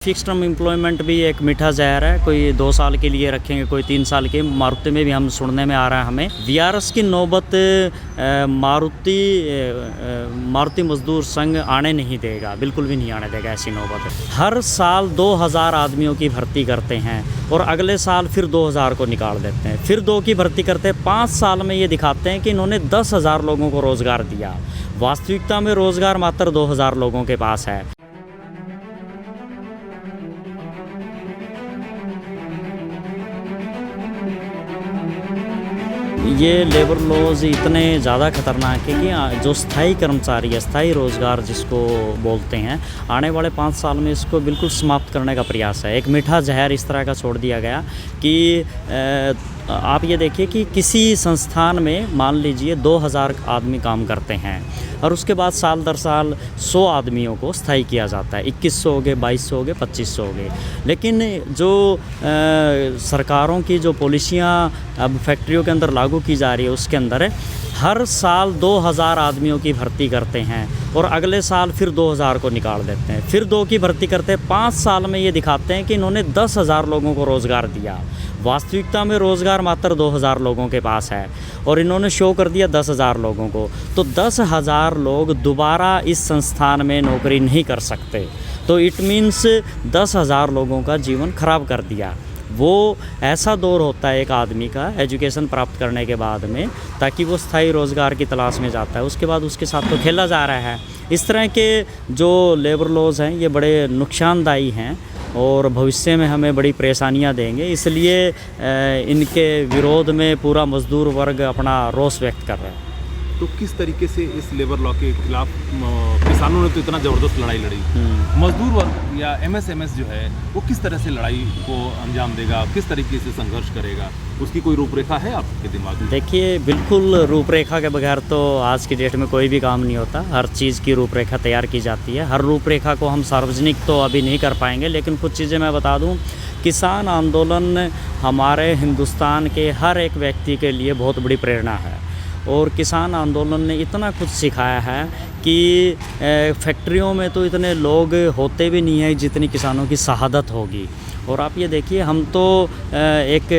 Fix term employment भी एक मीठा जहर है। कोई 2 साल के लिए रखेंगे, कोई 3 साल के। मारुति में भी हम सुनने में आ रहा है हमें। वीआरएस की नौबत मारुति मजदूर संघ आने नहीं देगा, बिल्कुल भी नहीं आने देगा ऐसी नौबत। हर साल 2000 आदमियों की भर्ती करते हैं और अगले साल फिर 2000 को निकाल देते हैं, फिर 2 की भर्ती करते हैं। 5 साल में ये दिखाते हैं कि इन्होंने 10,000 लोगों को रोज़गार दिया। वास्तविकता में रोज़गार मात्र 2000 लोगों के पास है। ये लेबर लॉज इतने ज़्यादा खतरनाक है कि जो स्थायी कर्मचारी है, स्थायी रोज़गार जिसको बोलते हैं, आने वाले 5 साल में इसको बिल्कुल समाप्त करने का प्रयास है। एक मीठा जहर इस तरह का छोड़ दिया गया कि आप ये देखिए कि किसी संस्थान में मान लीजिए 2000 आदमी काम करते हैं और उसके बाद साल दर साल 100 आदमियों को स्थायी किया जाता है। 2100 हो गए, 2200 हो गए, 2500 हो गए। लेकिन जो सरकारों की जो पॉलिसियाँ अब फैक्ट्रियों के अंदर लागू की जा रही है, उसके अंदर हर साल 2000 आदमियों की भर्ती करते हैं और अगले साल फिर 2000 को निकाल देते हैं, फिर 2 की भर्ती करते हैं। 5 साल में ये दिखाते हैं कि इन्होंने 10,000 लोगों को रोज़गार दिया। वास्तविकता में रोज़गार मात्र 2000 लोगों के पास है और इन्होंने शो कर दिया 10,000 लोगों को। तो 10,000 लोग दोबारा इस संस्थान में नौकरी नहीं कर सकते। तो इट मीन्स 10,000 लोगों का जीवन खराब कर दिया। वो ऐसा दौर होता है एक आदमी का एजुकेशन प्राप्त करने के बाद में, ताकि वो स्थायी रोज़गार की तलाश में जाता है। उसके बाद उसके साथ तो खेला जा रहा है। इस तरह के जो लेबर लॉज हैं ये बड़े नुकसानदायी हैं और भविष्य में हमें बड़ी परेशानियां देंगे। इसलिए इनके विरोध में पूरा मज़दूर वर्ग अपना रोष व्यक्त कर रहा है। तो किस तरीके से इस लेबर लॉ के खिलाफ किसानों ने तो इतना ज़बरदस्त लड़ाई लड़ी, मजदूर वर्ग या एमएसएमएस जो है वो किस तरह से लड़ाई को अंजाम देगा, किस तरीके से संघर्ष करेगा, उसकी कोई रूपरेखा है आपके दिमाग में? देखिए, बिल्कुल रूपरेखा के बगैर तो आज की डेट में कोई भी काम नहीं होता। हर चीज़ की रूपरेखा तैयार की जाती है। हर रूपरेखा को हम सार्वजनिक तो अभी नहीं कर पाएंगे, लेकिन कुछ चीज़ें मैं बता दूं। किसान आंदोलन हमारे हिंदुस्तान के हर एक व्यक्ति के लिए बहुत बड़ी प्रेरणा है और किसान आंदोलन ने इतना कुछ सिखाया है कि फैक्ट्रियों में तो इतने लोग होते भी नहीं हैं जितनी किसानों की शहादत होगी। और आप ये देखिए, हम तो एक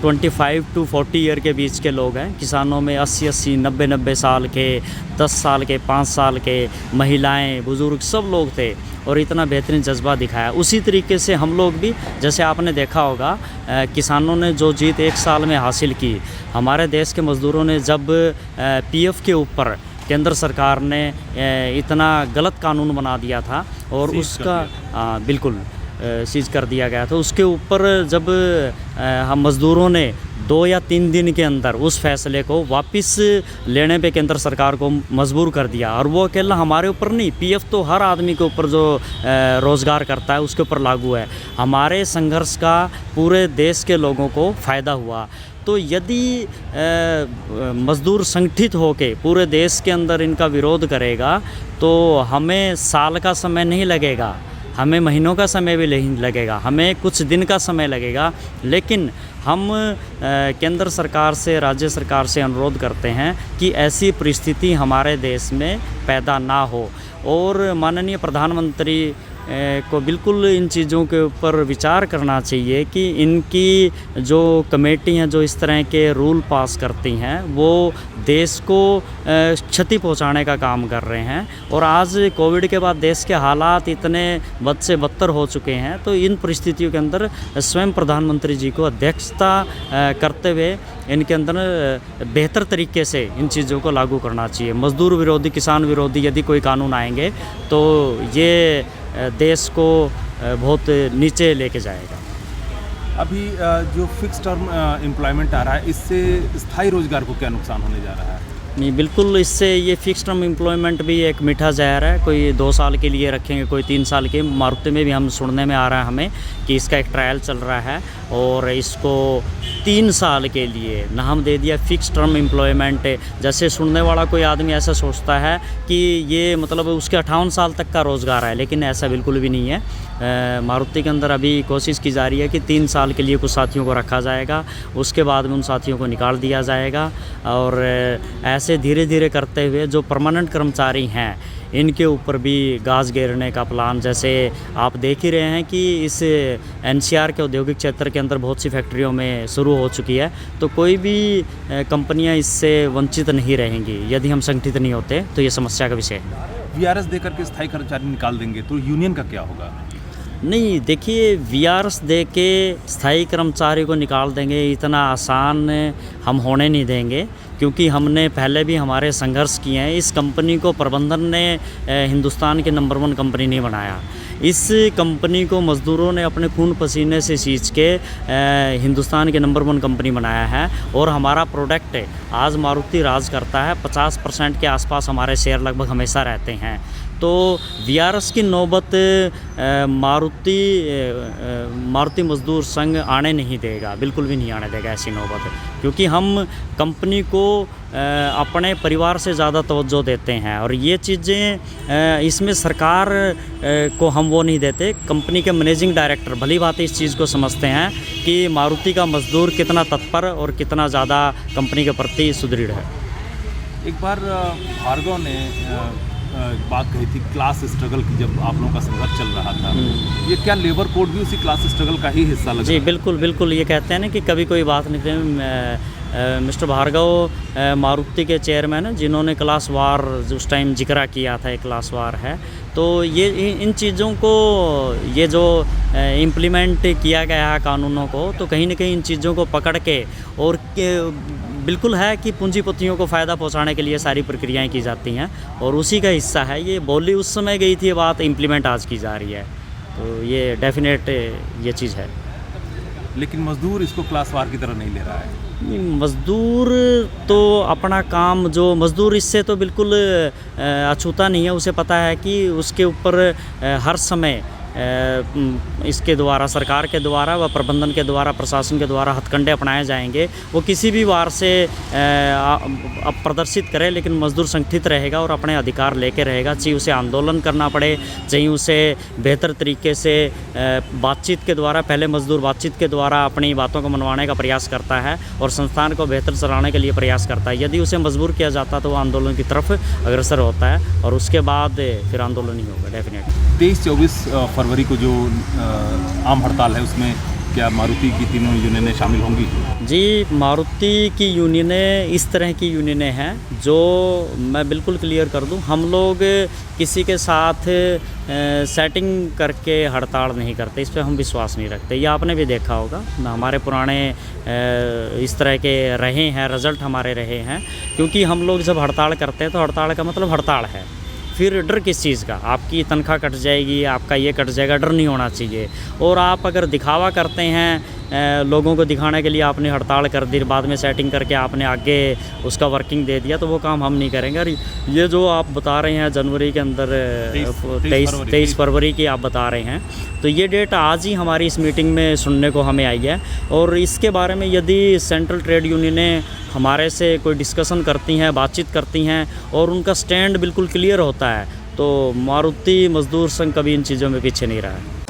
25 to 40 ईयर के बीच के लोग हैं। किसानों में 80-80, 90-90 साल के, 10 साल के, 5 साल के, महिलाएं, बुज़ुर्ग सब लोग थे और इतना बेहतरीन जज्बा दिखाया। उसी तरीके से हम लोग भी, जैसे आपने देखा होगा, किसानों ने जो जीत 1 साल में हासिल की, हमारे देश के मज़दूरों ने जब पीएफ के ऊपर केंद्र सरकार ने इतना गलत कानून बना दिया था और उसका बिल्कुल सीज कर दिया गया था, उसके ऊपर जब हम मज़दूरों ने 2 या 3 दिन के अंदर उस फैसले को वापस लेने पे केंद्र सरकार को मजबूर कर दिया। और वो अकेला हमारे ऊपर नहीं, पीएफ तो हर आदमी के ऊपर जो रोज़गार करता है उसके ऊपर लागू है। हमारे संघर्ष का पूरे देश के लोगों को फ़ायदा हुआ। तो यदि मज़दूर संगठित होकर पूरे देश के अंदर इनका विरोध करेगा तो हमें साल का समय नहीं लगेगा, हमें महीनों का समय भी नहीं लगेगा, हमें कुछ दिन का समय लगेगा। लेकिन हम केंद्र सरकार से, राज्य सरकार से अनुरोध करते हैं कि ऐसी परिस्थिति हमारे देश में पैदा ना हो और माननीय प्रधानमंत्री को बिल्कुल इन चीज़ों के ऊपर विचार करना चाहिए कि इनकी जो कमेटी हैं जो इस तरह के रूल पास करती हैं वो देश को क्षति पहुंचाने का काम कर रहे हैं। और आज कोविड के बाद देश के हालात इतने बद से बदतर हो चुके हैं, तो इन परिस्थितियों के अंदर स्वयं प्रधानमंत्री जी को अध्यक्षता करते हुए इनके अंदर बेहतर तरीके से इन चीज़ों को लागू करना चाहिए। मज़दूर विरोधी, किसान विरोधी यदि कोई कानून आएंगे तो ये देश को बहुत नीचे लेके जाएगा। अभी जो फिक्स टर्म एम्प्लॉयमेंट आ रहा है, इससे स्थायी रोज़गार को क्या नुकसान होने जा रहा है? नहीं, बिल्कुल इससे ये फिक्स टर्म एम्प्लॉयमेंट भी एक मीठा जहर है। कोई 2 साल के लिए रखेंगे, कोई 3 साल के। मारुति में भी हम सुनने में आ रहा है हमें कि इसका एक ट्रायल चल रहा है और इसको 3 साल के लिए नाम दे दिया फिक्स टर्म एम्प्लॉयमेंट। जैसे सुनने वाला कोई आदमी ऐसा सोचता है कि ये मतलब उसके 58 साल तक का रोज़गार है, लेकिन ऐसा बिल्कुल भी नहीं है। मारुति के अंदर अभी कोशिश की जा रही है कि 3 साल के लिए कुछ साथियों को रखा जाएगा, उसके बाद में उन साथियों को निकाल दिया जाएगा और ऐसे धीरे धीरे करते हुए जो परमानेंट कर्मचारी हैं इनके ऊपर भी गाज गिरने का प्लान, जैसे आप देख ही रहे हैं कि इस एनसीआर के औद्योगिक क्षेत्र के अंदर बहुत सी फैक्ट्रियों में शुरू हो चुकी है। तो कोई भी कंपनियां इससे वंचित नहीं रहेंगी यदि हम संगठित नहीं होते, तो ये समस्या का विषय है। वीआरएस देकर के स्थायी कर्मचारी निकाल देंगे तो यूनियन का क्या होगा? नहीं, देखिए, वीआरएस दे के स्थायी कर्मचारी को निकाल देंगे इतना आसान हम होने नहीं देंगे, क्योंकि हमने पहले भी हमारे संघर्ष किए हैं। इस कंपनी को प्रबंधन ने हिंदुस्तान की नंबर 1 कंपनी नहीं बनाया। इस कंपनी को मज़दूरों ने अपने खून पसीने से सींच के हिंदुस्तान के नंबर 1 कंपनी बनाया है। और हमारा प्रोडक्ट आज मारुति राज करता है। 50% के आसपास हमारे शेयर लगभग हमेशा रहते हैं। तो वीआरएस की नौबत मारुति मजदूर संघ आने नहीं देगा, बिल्कुल भी नहीं आने देगा ऐसी नौबत, क्योंकि हम कंपनी को अपने परिवार से ज़्यादा तवज्जो देते हैं। और ये चीज़ें इसमें सरकार को हम वो नहीं देते। कंपनी के मैनेजिंग डायरेक्टर भली बात इस चीज़ को समझते हैं कि मारुति का मजदूर कितना तत्पर और कितना ज़्यादा कंपनी के प्रति सुदृढ़ है। एक बार भार्गव ने बात कही थी क्लास स्ट्रगल की, जब आप लोगों का संघर्ष चल रहा था। ये क्या लेबर कोड भी उसी क्लास स्ट्रगल का ही हिस्सा लगा? जी बिल्कुल बिल्कुल। ये कहते हैं ना कि कभी कोई बात नहीं। मिस्टर भार्गव मारुति के चेयरमैन हैं, जिन्होंने क्लास वार उस टाइम जिक्र किया था, एक क्लास वार है। तो ये इन चीज़ों को, ये जो इम्प्लीमेंट किया गया है कानूनों को, तो कहीं ना कहीं इन चीज़ों को पकड़ के, और बिल्कुल है कि पूंजीपतियों को फ़ायदा पहुंचाने के लिए सारी प्रक्रियाएं की जाती हैं, और उसी का हिस्सा है। ये बोली उस समय गई थी, ये बात इम्प्लीमेंट आज की जा रही है। तो ये डेफिनेट ये चीज़ है। लेकिन मज़दूर इसको क्लास वार की तरह नहीं ले रहा है। मज़दूर तो अपना काम, जो मज़दूर इससे तो बिल्कुल अछूता नहीं है। उसे पता है कि उसके ऊपर हर समय इसके द्वारा, सरकार के द्वारा व प्रबंधन के द्वारा, प्रशासन के द्वारा हथकंडे अपनाए जाएंगे। वो किसी भी वार से अब प्रदर्शित करे, लेकिन मजदूर संगठित रहेगा और अपने अधिकार लेके रहेगा। चाहे उसे आंदोलन करना पड़े, चाहे उसे बेहतर तरीके से बातचीत के द्वारा, पहले मजदूर बातचीत के द्वारा अपनी बातों को मनवाने का प्रयास करता है और संस्थान को बेहतर चलाने के लिए प्रयास करता है। यदि उसे मजबूर किया जाता तो वो आंदोलन की तरफ अग्रसर होता है, और उसके बाद फिर आंदोलन ही होगा डेफिनेट। 23-24 फरवरी को जो आम हड़ताल है, उसमें क्या मारुति की तीनों यूनियनें शामिल होंगी? जी, मारुति की यूनियनें इस तरह की यूनियनें हैं जो, मैं बिल्कुल क्लियर कर दूं, हम लोग किसी के साथ सेटिंग करके हड़ताल नहीं करते। इस पे हम विश्वास नहीं रखते। ये आपने भी देखा होगा, हमारे पुराने इस तरह के रहे हैं, रिज़ल्ट हमारे रहे हैं। क्योंकि हम लोग जब हड़ताल करते हैं तो हड़ताल का मतलब हड़ताल है। फिर डर किस चीज़ का? आपकी तनख्वाह कट जाएगी, आपका ये कट जाएगा, डर नहीं होना चाहिए। और आप अगर दिखावा करते हैं, लोगों को दिखाने के लिए आपने हड़ताल कर दी, बाद में सेटिंग करके आपने आगे उसका वर्किंग दे दिया, तो वो काम हम नहीं करेंगे। और ये जो आप बता रहे हैं जनवरी के अंदर 23 फरवरी की आप बता रहे हैं, तो ये डेट आज ही हमारी इस मीटिंग में सुनने को हमें आई है। और इसके बारे में यदि सेंट्रल ट्रेड यूनियनें हमारे से कोई डिस्कशन करती हैं, बातचीत करती हैं, और उनका स्टैंड बिल्कुल क्लियर होता है, तो मारुति मजदूर संघ कभी इन चीज़ों में पीछे नहीं रहा है।